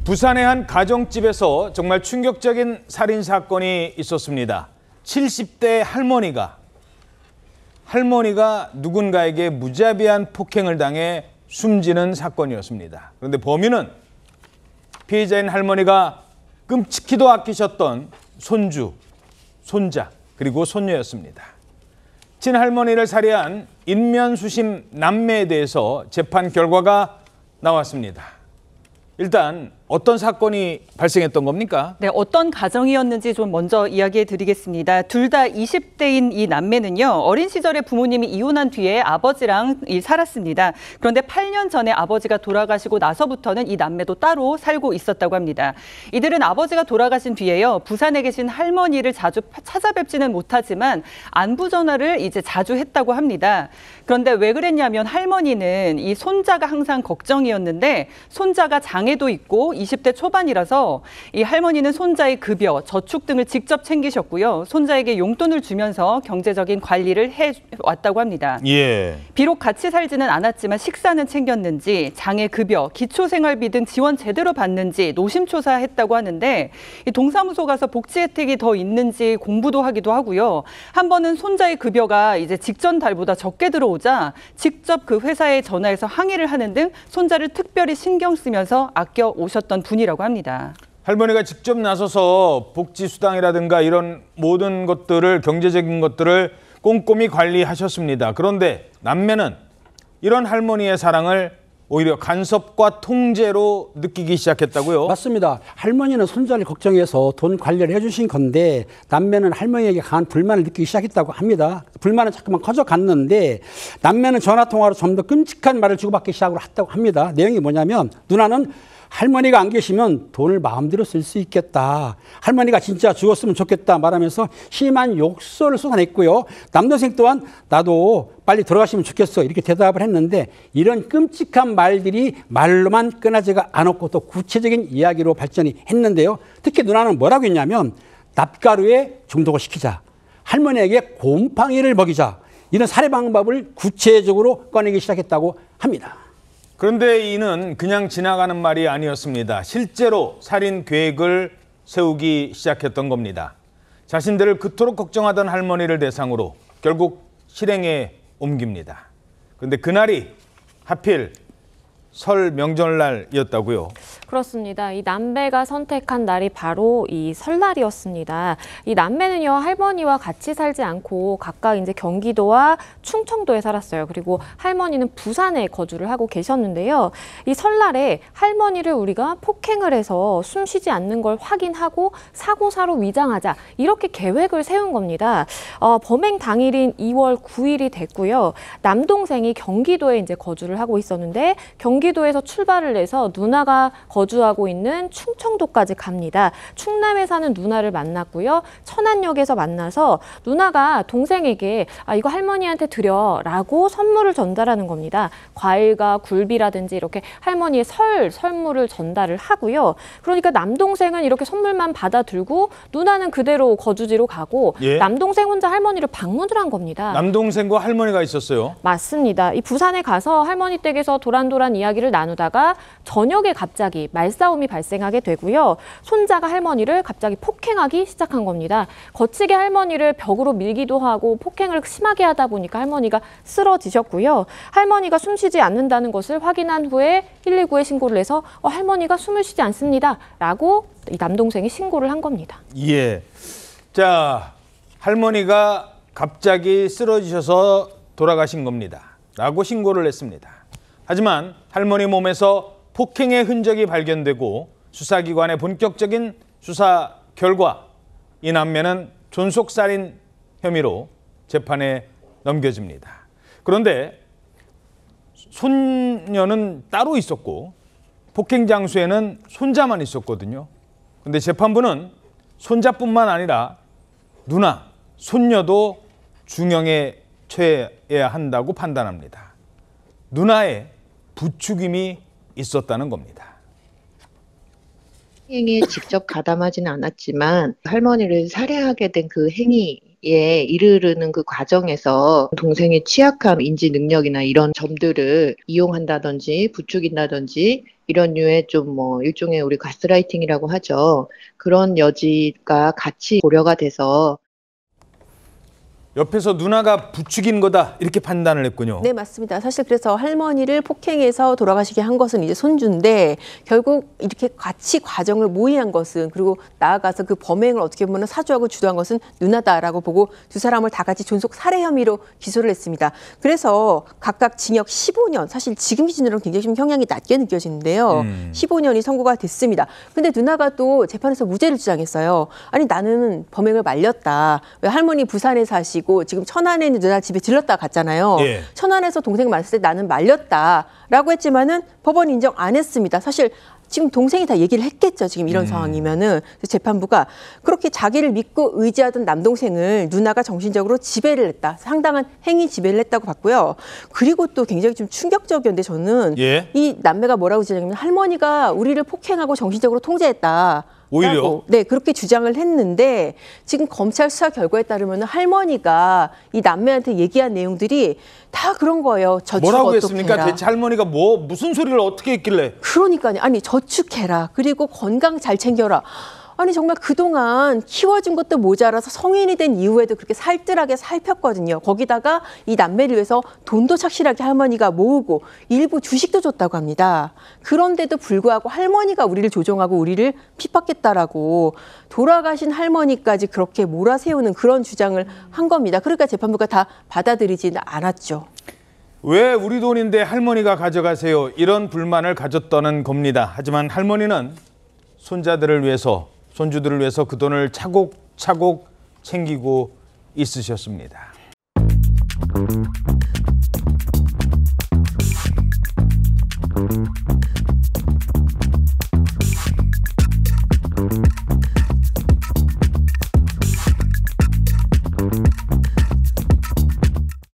부산의 한 가정집에서 정말 충격적인 살인 사건이 있었습니다. 70대 할머니가 누군가에게 무자비한 폭행을 당해 숨지는 사건이었습니다. 그런데 범인은 피해자인 할머니가 끔찍히도 아끼셨던 손주, 손자, 그리고 손녀였습니다. 친할머니를 살해한 인면수심 남매에 대해서 재판 결과가 나왔습니다. 일단 어떤 사건이 발생했던 겁니까? 네, 어떤 가정이었는지 좀 먼저 이야기해 드리겠습니다. 둘 다 20대인 이 남매는요, 어린 시절에 부모님이 이혼한 뒤에 아버지랑 살았습니다. 그런데 8년 전에 아버지가 돌아가시고 나서부터는 이 남매도 따로 살고 있었다고 합니다. 이들은 아버지가 돌아가신 뒤에요, 부산에 계신 할머니를 자주 찾아뵙지는 못하지만 안부 전화를 이제 자주 했다고 합니다. 그런데 왜 그랬냐면 할머니는 이 손자가 항상 걱정이었는데 손자가 장애도 있고 20대 초반이라서 이 할머니는 손자의 급여, 저축 등을 직접 챙기셨고요. 손자에게 용돈을 주면서 경제적인 관리를 해왔다고 합니다. 예. 비록 같이 살지는 않았지만 식사는 챙겼는지, 장애 급여, 기초생활비 등 지원 제대로 받는지 노심초사했다고 하는데 이 동사무소 가서 복지 혜택이 더 있는지 공부도 하기도 하고요. 한 번은 손자의 급여가 이제 직전 달보다 적게 들어오자 직접 그 회사에 전화해서 항의를 하는 등 손자를 특별히 신경 쓰면서 아껴 오셨던 분이라고 합니다. 할머니가 직접 나서서 복지수당이라든가 이런 모든 것들을, 경제적인 것들을 꼼꼼히 관리하셨습니다. 그런데 남매는 이런 할머니의 사랑을 오히려 간섭과 통제로 느끼기 시작했다고요? 맞습니다. 할머니는 손자를 걱정해서 돈 관리를 해주신 건데 남매는 할머니에게 강한 불만을 느끼기 시작했다고 합니다. 불만은 자꾸만 커져갔는데 남매는 전화통화로 좀 더 끔찍한 말을 주고받기 시작을 했다고 합니다. 내용이 뭐냐면 누나는 할머니가 안 계시면 돈을 마음대로 쓸 수 있겠다. 할머니가 진짜 죽었으면 좋겠다 말하면서 심한 욕설을 쏟아냈고요. 남동생 또한 나도 빨리 돌아가시면 좋겠어 이렇게 대답을 했는데 이런 끔찍한 말들이 말로만 끝나지가 않았고 또 구체적인 이야기로 발전이 했는데요. 특히 누나는 뭐라고 했냐면 납가루에 중독을 시키자. 할머니에게 곰팡이를 먹이자. 이런 살해 방법을 구체적으로 꺼내기 시작했다고 합니다. 그런데 이는 그냥 지나가는 말이 아니었습니다. 실제로 살인 계획을 세우기 시작했던 겁니다. 자신들을 그토록 걱정하던 할머니를 대상으로 결국 실행에 옮깁니다. 그런데 그날이 하필 설 명절날이었다고요? 그렇습니다. 이 남매가 선택한 날이 바로 이 설날이었습니다. 이 남매는요, 할머니와 같이 살지 않고 각각 이제 경기도와 충청도에 살았어요. 그리고 할머니는 부산에 거주를 하고 계셨는데요. 이 설날에 할머니를 우리가 폭행을 해서 숨 쉬지 않는 걸 확인하고 사고사로 위장하자 이렇게 계획을 세운 겁니다. 범행 당일인 2월 9일이 됐고요. 남동생이 경기도에 이제 거주를 하고 있었는데 경기도에서 출발을 해서 누나가 거주하고 있는 충청도까지 갑니다. 충남에 사는 누나를 만났고요. 천안역에서 만나서 누나가 동생에게 이거 할머니한테 드려라고 선물을 전달하는 겁니다. 과일과 굴비라든지 이렇게 할머니의 선물을 전달을 하고요. 그러니까 남동생은 이렇게 선물만 받아 들고 누나는 그대로 거주지로 가고 예? 남동생 혼자 할머니를 방문을 한 겁니다. 남동생과 할머니가 있었어요? 맞습니다. 이 부산에 가서 할머니 댁에서 도란도란 이야기를 나누다가 저녁에 갑자기 말싸움이 발생하게 되고요. 손자가 할머니를 갑자기 폭행하기 시작한 겁니다. 거치게 할머니를 벽으로 밀기도 하고 폭행을 심하게 하다 보니까 할머니가 쓰러지셨고요. 할머니가 숨쉬지 않는다는 것을 확인한 후에 119에 신고를 해서 할머니가 숨을 쉬지 않습니다. 라고 이 남동생이 신고를 한 겁니다. 예. 자, 할머니가 갑자기 쓰러지셔서 돌아가신 겁니다. 라고 신고를 했습니다. 하지만 할머니 몸에서 폭행의 흔적이 발견되고 수사기관의 본격적인 수사 결과 이 남매는 존속살인 혐의로 재판에 넘겨집니다. 그런데 손녀는 따로 있었고 폭행 장소에는 손자만 있었거든요. 그런데 재판부는 손자뿐만 아니라 누나, 손녀도 중형에 처해야 한다고 판단합니다. 누나의 부추김이 있었다는 겁니다. 행위에 직접 가담하지는 않았지만 할머니를 살해하게 된 그 행위 이르르는 그 과정에서 동생의 취약함, 인지 능력이나 이런 점들을 이용한다든지 부추긴다든지 이런 류의 좀 일종의 우리 가스라이팅이라고 하죠. 그런 여지가 같이 고려가 돼서 옆에서 누나가 부추긴 거다 이렇게 판단을 했군요. 네, 맞습니다. 사실 그래서 할머니를 폭행해서 돌아가시게 한 것은 이제 손주인데 결국 이렇게 같이 과정을 모의한 것은 그리고 나아가서 그 범행을 어떻게 보면 사주하고 주도한 것은 누나다라고 보고 두 사람을 다 같이 존속 살해 혐의로 기소를 했습니다. 그래서 각각 징역 15년, 사실 지금 기준으로는 굉장히 좀 형량이 낮게 느껴지는데요. 15년이 선고가 됐습니다. 근데 누나가 또 재판에서 무죄를 주장했어요. 아니 나는 범행을 말렸다. 왜 할머니 부산에 사시고 지금 천안에 있는 누나 집에 들렀다 갔잖아요. 예. 천안에서 동생 만났을 때 나는 말렸다라고 했지만은 법원 인정 안 했습니다. 사실 지금 동생이 다 얘기를 했겠죠. 지금 이런 상황이면은 재판부가 그렇게 자기를 믿고 의지하던 남동생을 누나가 정신적으로 지배를 했다. 상당한 행위 지배를 했다고 봤고요. 그리고 또 굉장히 좀 충격적이었는데 저는 예. 이 남매가 뭐라고 주장하냐면 할머니가 우리를 폭행하고 정신적으로 통제했다. 오히려? 네, 그렇게 주장을 했는데 지금 검찰 수사 결과에 따르면 할머니가 이 남매한테 얘기한 내용들이 다 그런 거예요. 저축 뭐라고 어떻게 했습니까? 해라. 대체 할머니가 무슨 소리를 어떻게 했길래? 그러니까요. 아니 저축해라. 그리고 건강 잘 챙겨라. 아니 정말 그동안 키워준 것도 모자라서 성인이 된 이후에도 그렇게 살뜰하게 살폈거든요. 거기다가 이 남매를 위해서 돈도 착실하게 할머니가 모으고 일부 주식도 줬다고 합니다. 그런데도 불구하고 할머니가 우리를 조종하고 우리를 핍박했다라고 돌아가신 할머니까지 그렇게 몰아세우는 그런 주장을 한 겁니다. 그러니까 재판부가 다 받아들이지는 않았죠. 왜 우리 돈인데 할머니가 가져가세요? 이런 불만을 가졌다는 겁니다. 하지만 할머니는 손자들을 위해서 손주들을 위해서 그 돈을 차곡차곡 챙기고 있으셨습니다.